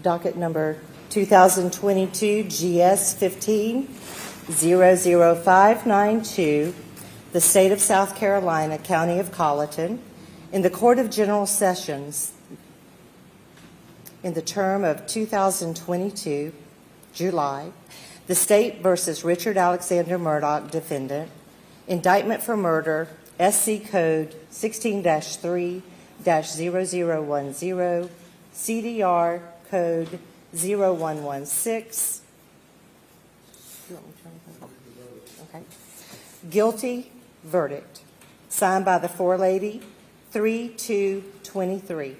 Docket number 2022 GS 15-00592, the State of South Carolina, County of Colleton, in the Court of General Sessions in the term of 2022, July, the State versus Richard Alexander Murdaugh, defendant, indictment for murder, SC Code 16-3-0010, CDR Code 0116. Okay. Guilty verdict. Signed by the forelady, 3/2/23.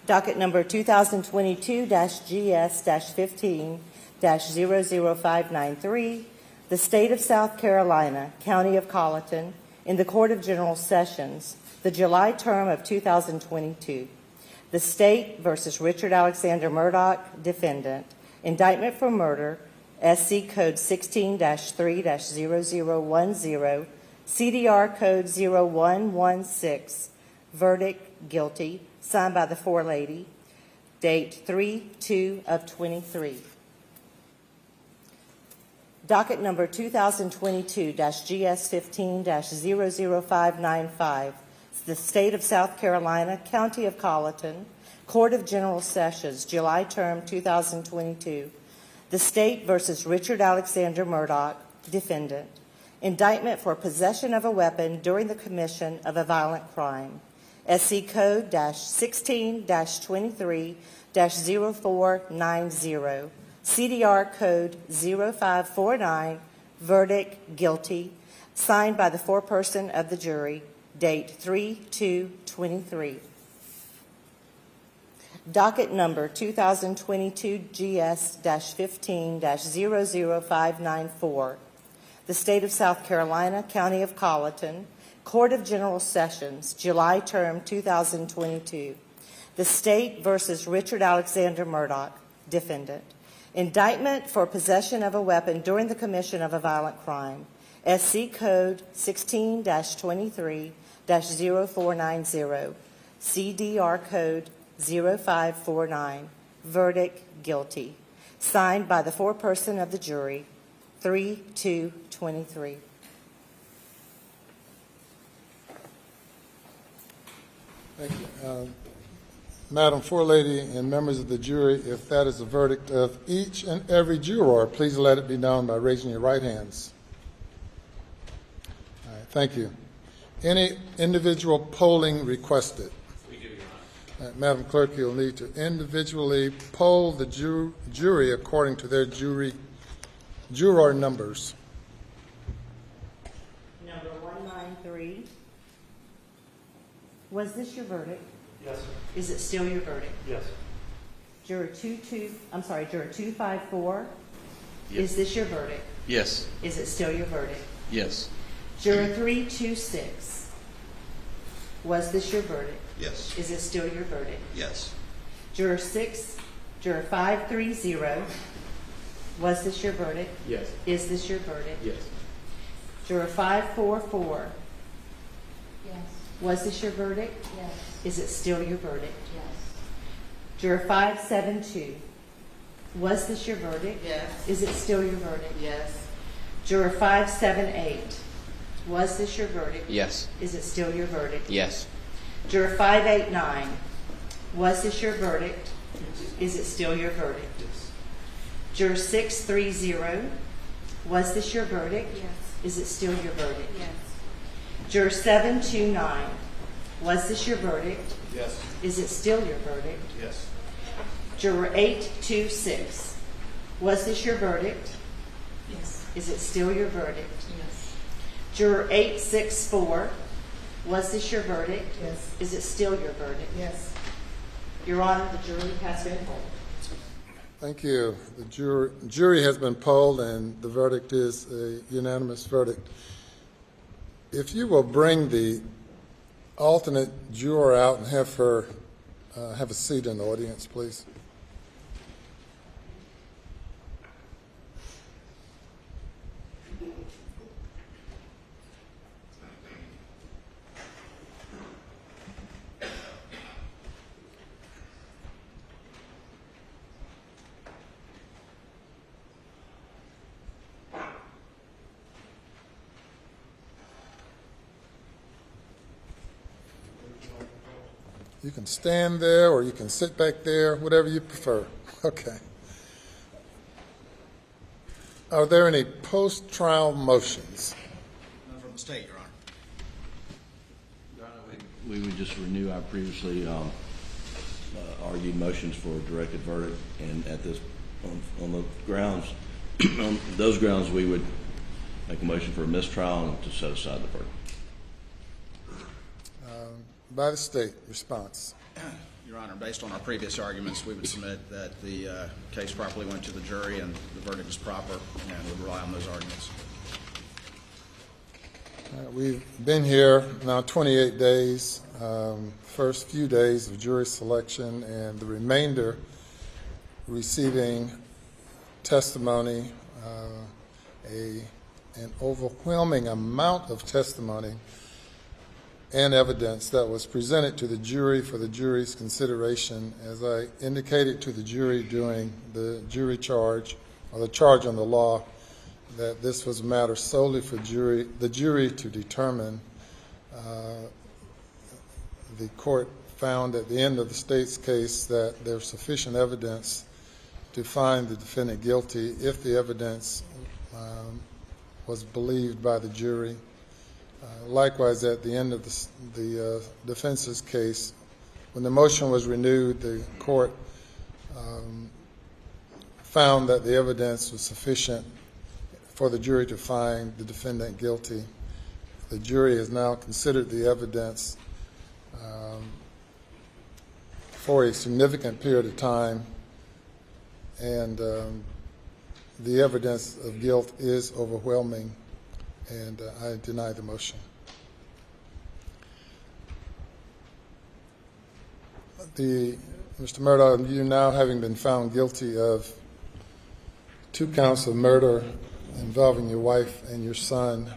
Docket number 2022-GS-15-00593, the State of South Carolina, County of Colleton, in the Court of General Sessions, the July term of 2022. The State versus Richard Alexander Murdaugh, defendant, indictment for murder, SC Code 16-3-0010, CDR Code 0116, verdict guilty, signed by the forelady, date 3/2/23. Docket number 2022-GS-15-00595, the State of South Carolina, County of Colleton, Court of General Sessions, July term 2022. The State versus Richard Alexander Murdaugh, defendant, indictment for possession of a weapon during the commission of a violent crime, SC Code -16-23-0490, CDR Code 0549, verdict guilty, signed by the foreperson of the jury, date 3/2/23. Docket number 2022 GS-15-00594, the State of South Carolina, County of Colleton, Court of General Sessions, July term 2022. The State versus Richard Alexander Murdaugh, defendant, indictment for possession of a weapon during the commission of a violent crime, SC Code 16-23-0490, CDR Code 0549, verdict guilty, signed by the foreperson of the jury, 3/2/23. Thank you. Madam Forelady and members of the jury, if that is the verdict of each and every juror, please let it be known by raising your right hands. All right, thank you. Any individual polling requested? We do, Your Honor. Madam Clerk, you'll need to individually poll the jury according to their juror numbers. Number 193. Was this your verdict? Yes, sir. Is it still your verdict? Yes. Juror 254. Yes. Is this your verdict? Yes. Is it still your verdict? Yes. Juror 326. Was this your verdict? Yes. Is it still your verdict? Yes. Juror 530. Was this your verdict? Yes. Is this your verdict? Yes. Juror 544. Yes. Was this your verdict? Yes. Is it still your verdict? Yes. Juror 572. Was this your verdict? Yes. Is it still your verdict? Yes. Juror 578. Was this your verdict? Yes. Is it still your verdict? Yes. Juror 589. Was this your verdict? Is it still your verdict? Yes. Juror 630. Was this your verdict? Yes. Is it still your verdict? Yes. Juror 729. Was this your verdict? Yes. Is it still your verdict? Yes. Juror 826. Was this your verdict? Yes. Is it still your verdict? Yes. Juror 864. Was this your verdict? Yes. Is it still your verdict? Yes. Your Honor, the jury has been polled. Thank you. The jury has been polled and the verdict is a unanimous verdict. If you will bring the alternate juror out and have her have a seat in the audience, please. You can stand there or you can sit back there, whatever you prefer. Okay. Are there any post-trial motions? None from the state, Your Honor. Your Honor, we would just renew our previously argued motions for a directed verdict, and at this, on the grounds, on those grounds, we would make a motion for a mistrial and to set aside the verdict. By the state, response. Your Honor, based on our previous arguments, we would submit that the case properly went to the jury and the verdict is proper, and would rely on those arguments. We've been here now 28 days, first few days of jury selection, and the remainder receiving testimony, an overwhelming amount of testimony and evidence that was presented to the jury for the jury's consideration. As I indicated to the jury during the jury charge, or the charge on the law, that this was a matter solely for the jury to determine. The court found at the end of the state's case that there's sufficient evidence to find the defendant guilty if the evidence was believed by the jury. Likewise, at the end of the defense's case, when the motion was renewed, the court found that the evidence was sufficient for the jury to find the defendant guilty. The jury has now considered the evidence for a significant period of time, and the evidence of guilt is overwhelming, and I deny the motion. Mr. Murdaugh, you now having been found guilty of 2 counts of murder involving your wife and your son,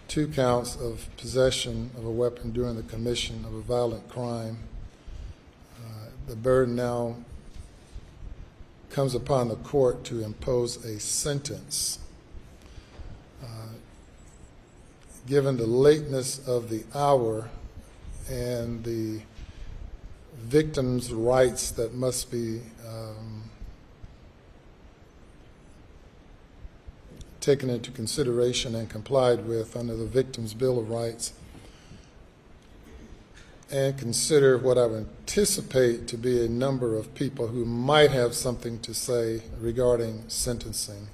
2 counts of possession of a weapon during the commission of a violent crime, the burden now comes upon the court to impose a sentence. Given the lateness of the hour and the victim's rights that must be taken into consideration and complied with under the Victim's Bill of Rights, and consider what I would anticipate to be a number of people who might have something to say regarding sentencing,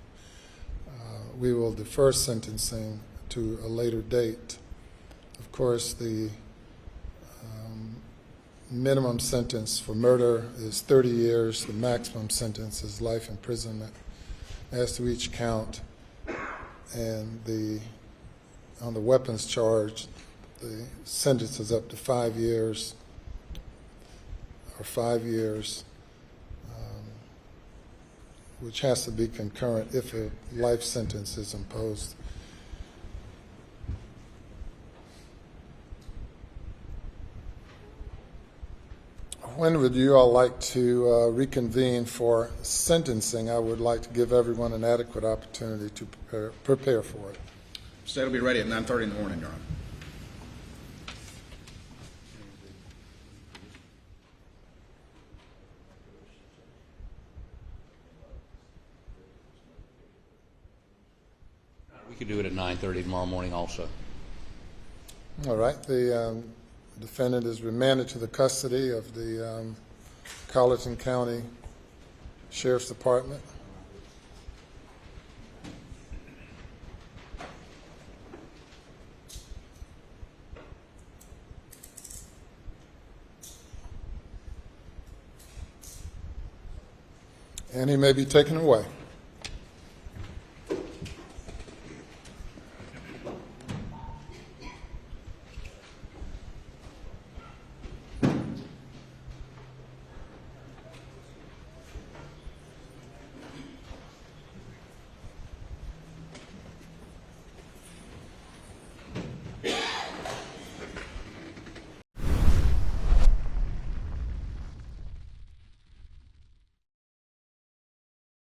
we will defer sentencing to a later date. Of course, the minimum sentence for murder is 30 years. The maximum sentence is life imprisonment. As to each count, and on the weapons charge, the sentence is up to 5 years, or 5 years, which has to be concurrent if a life sentence is imposed. When would you all like to reconvene for sentencing? I would like to give everyone an adequate opportunity to prepare for it. State will be ready at 9:30 in the morning, Your Honor. We could do it at 9:30 tomorrow morning also. All right. The defendant is remanded to the custody of the Colleton County Sheriff's Department. And he may be taken away.